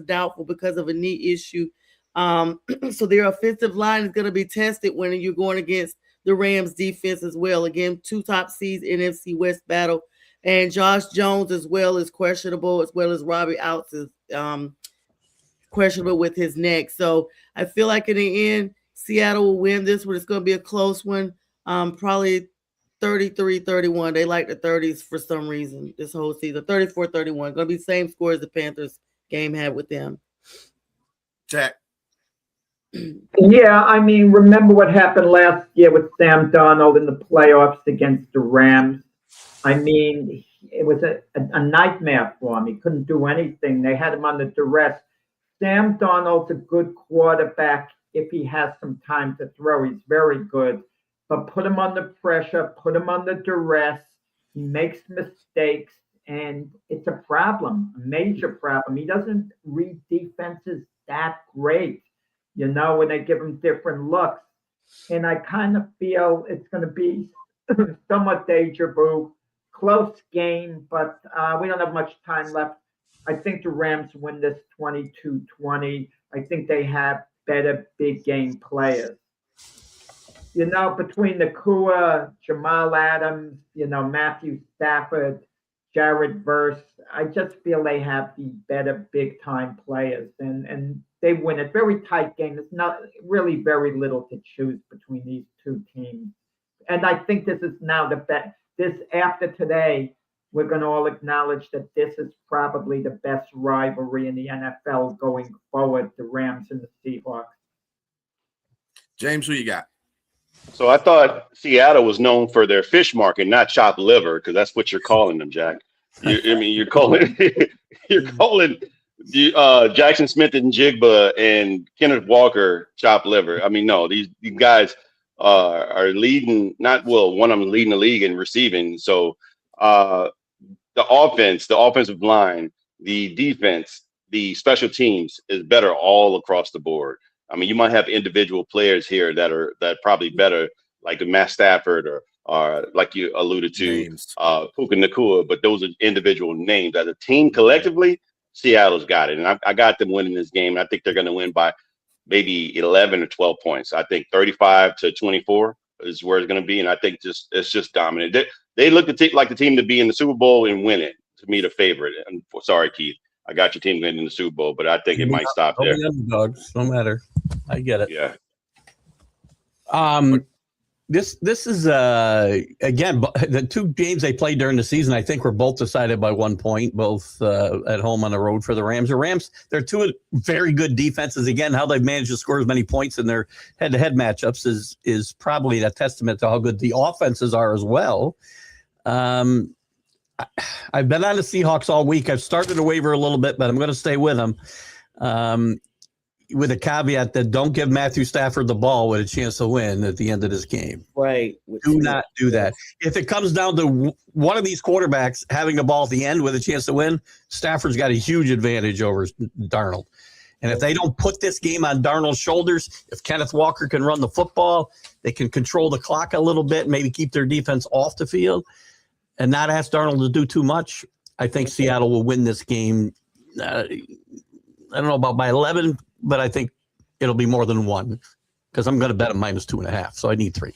doubtful because of a knee issue. So their offensive line is going to be tested when you're going against the Rams defense as well. Again, 2 top seeds NFC West battle. And Josh Jones as well is questionable, as well as Robbie Outs is questionable with his neck. So I feel like in the end, Seattle will win this one. It's going to be a close one. Probably 33-31. They like the 30s for some reason this whole season. 34-31. Going to be the same score as the Panthers game had with them. Jack. Yeah, I mean, remember what happened last year with Sam Darnold in the playoffs against the Rams? I mean, it was a nightmare for him. He couldn't do anything. They had him under duress. Sam Darnold's a good quarterback if he has some time to throw. He's very good. But put him under pressure, put him under duress. He makes mistakes, and it's a problem, a major problem. He doesn't read defenses that great, when they give him different looks. And I kind of feel it's going to be somewhat deja vu. Close game, but we don't have much time left. I think the Rams win this 22-20. I think they have better big game players. Between Nakua, Jamal Adams, Matthew Stafford, Jared Verse, I just feel they have the better big time players, and they win it. Very tight game. There's not really very little to choose between these two teams. And I think this is now the best. This, after today, we're going to all acknowledge that this is probably the best rivalry in the NFL going forward, the Rams and the Seahawks. James, who you got? So I thought Seattle was known for their fish market, not chopped liver, because that's what you're calling them, Jack. You're calling Jackson Smith and Jigba and Kenneth Walker chopped liver. I mean, no, these guys are leading. One of them leading the league in receiving. So the offensive line, the defense, the special teams is better all across the board. I mean, you might have individual players here that probably better, like Matt Stafford or like you alluded to, Puka Nakua, but those are individual names. As a team collectively, Seattle's got it. And I got them winning this game. I think they're going to win by maybe 11 or 12 points. I think 35-24 is where it's going to be. And I think it's just dominant. They look like the team to be in the Super Bowl and win it. To me, the favorite. And sorry, Keith. I got your team winning the Super Bowl, but I think it might stop there. Underdogs, no matter. I get it. Yeah. This is again the 2 games they played during the season. I think were both decided by 1 point, both at home on the road for the Rams. The Rams, they're 2 very good defenses. Again, how they've managed to score as many points in their head-to-head matchups is probably a testament to how good the offenses are as well. I've been on the Seahawks all week. I've started to waver a little bit, but I'm going to stay with them. With a caveat that don't give Matthew Stafford the ball with a chance to win at the end of this game. Right. Do not do that. If it comes down to one of these quarterbacks having the ball at the end with a chance to win, Stafford's got a huge advantage over Darnold. And if they don't put this game on Darnold's shoulders, if Kenneth Walker can run the football, they can control the clock a little bit, maybe keep their defense off the field and not ask Darnold to do too much. I think Seattle will win this game. I don't know about by 11, but I think it'll be more than 1 because I'm going to bet them -2.5. So I need 3.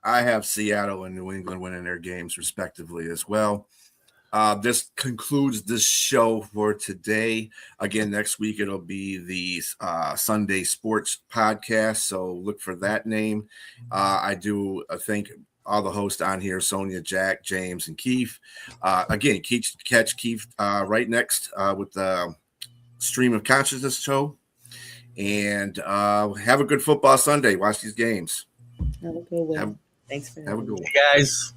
I have Seattle and New England winning their games respectively as well. This concludes this show for today. Again, next week it'll be the Sunday Sports Podcast, so look for that name. I do thank all the hosts on here, Sonia, Jack, James, and Keith. Again, catch Keith right next with the Stream of Consciousness show. And have a good football Sunday. Watch these games. Have a good one. Thanks for have a good one. Hey guys.